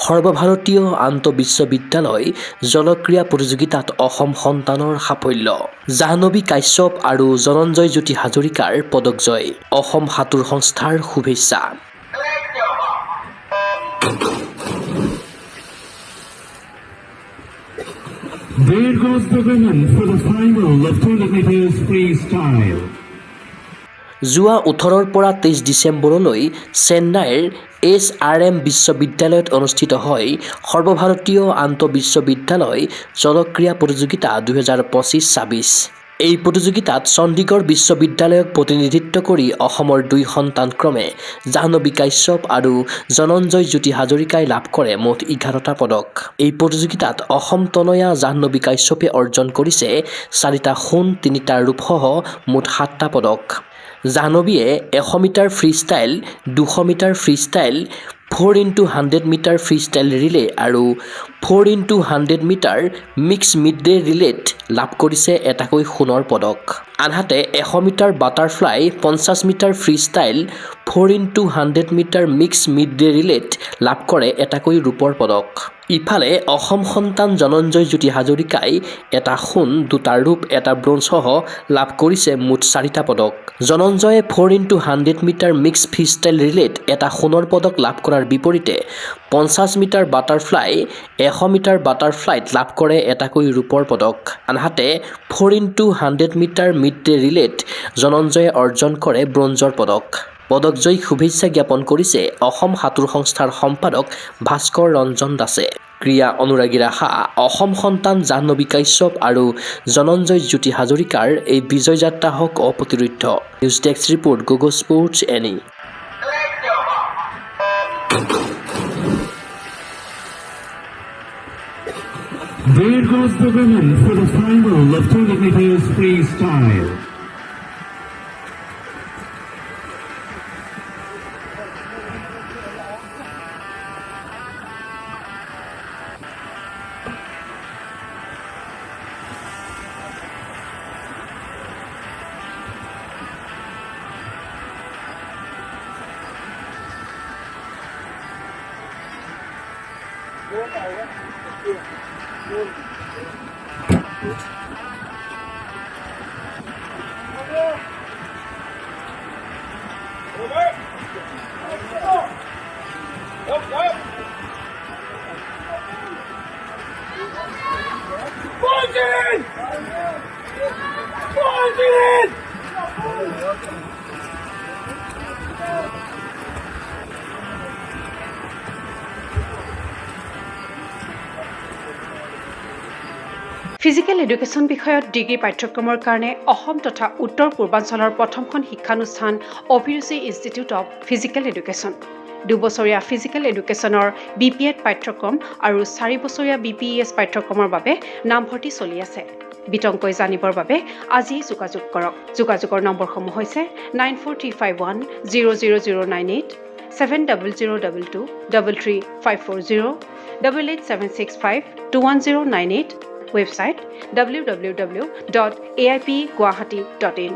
সৰ্বভাৰতীয় আন্তঃবিশ্ববিদ্যালয় জলক্ৰীড়া প্ৰতিযোগিতাত অসম সন্তানৰ সাফল্য। জাহ্নৱী কাশ্যপ আৰু জনঞ্জয় জ্যোতি হাজৰিকাৰ পদক জয়। অসম সাঁতোৰ সংস্থাৰ শুভেচ্ছা। There goes the women for the final of 200 meters freestyle. যোৱা 18ৰ পৰা 23 ডিচেম্বৰলৈ চেন্নাইৰ SRM বিশ্ববিদ্যালয়ত অনুষ্ঠিত হয় সৰ্বভাৰতীয় আন্তঃবিশ্ববিদ্যালয় জলক্ৰীড়া প্ৰতিযোগিতা 2025-26। এই প্ৰতিযোগিতাত চণ্ডীগড় বিশ্ববিদ্যালয়ক প্ৰতিনিধিত্ব কৰি অসমৰ 2 সন্তান ক্ৰমে জাহ্নৱী কাশ্যপ আৰু জনঞ্জয় জ্যোতি হাজৰিকাই লাভ কৰে মুঠ 11টা পদক। এই প্ৰতিযোগিতাত অসম তনয়া জাহ্নৱী কাশ্যপে অৰ্জন কৰিছে 4টা সোণ 3টা ৰূপসহ মুঠ 7টা পদক। জাহ্নৱীয়ে 100 metre freestyle, 200 metre freestyle, 4x100 metre freestyle relay আৰু 4x100 মিটাৰ মিক্স মিড-ডে ৰিলেত লাভ কৰিছে এটাকৈ সোণৰ পদক। আনহাতে 100 metre butterfly, 50 metre freestyle, 4x100 metre mix medley ৰিলেত লাভ কৰে এটাকৈ ৰূপৰ পদক। ইফালে অসম সন্তান জনঞ্জয় জ্যোতি হাজৰিকাই এটা সোণ, 2টা ৰূপ, এটা ব্ৰঞ্জসহ লাভ কৰিছে মুঠ 4টা পদক। জনঞ্জয়ে 4x100 মিটাৰ মিক্স ফ্ৰীষ্টাইল ৰিলেত এটা সোণৰ পদক লাভ কৰাৰ বিপৰীতে 50 মিটাৰ বাটাৰফ্লাই, 100 মিটাৰ বাটাৰফ্লাইত লাভ কৰে এটাকৈ ৰূপৰ পদক। আনহাতে 4x100 মিটাৰ মিড-ডে ৰিলেত জনঞ্জয়ে অৰ্জন কৰে ব্ৰঞ্জৰ পদক। পদকজয়ী শুভেচ্ছা জ্ঞাপন কৰিছে অসম সাঁতোৰ সংস্থাৰ সম্পাদক ভাস্কৰ ৰঞ্জন দাসে। ক্ৰীড়া অনুৰাগীৰ আশা অসম সন্তান জাহ্নৱী কাশ্যপ আৰু জনঞ্জয় জ্যোতি হাজৰিকাৰ এই বিজয় যাত্ৰা হওক অপ্ৰতিৰোধ্য। News desk report, Gogo sports এনি। There goes the women for the final of 200 meters freestyle. Physical education বিষয়ত ডিগ্ৰী পাঠ্যক্ৰমৰ কাৰণে অসম তথা উত্তৰ পূৰ্বাঞ্চলৰ প্ৰথমখন শিক্ষানুষ্ঠান অভিৰুচি ইনষ্টিটিউট অৱ ফিজিকেল এডুকেশ্যন। 2 বছৰীয়া ফিজিকেল এডুকেশ্যনৰ BPEd পাঠ্যক্ৰম আৰু 4 বছৰীয়া BPES পাঠ্যক্ৰমৰ বাবে নামভৰ্তি চলি আছে। বিতংকৈ জানিবৰ বাবে আজি যোগাযোগ কৰক। যোগাযোগৰ নম্বৰসমূহ হৈছে 9435100098, 7002233540, 88765210998, ৱেবছাইট www.aipguwahati.in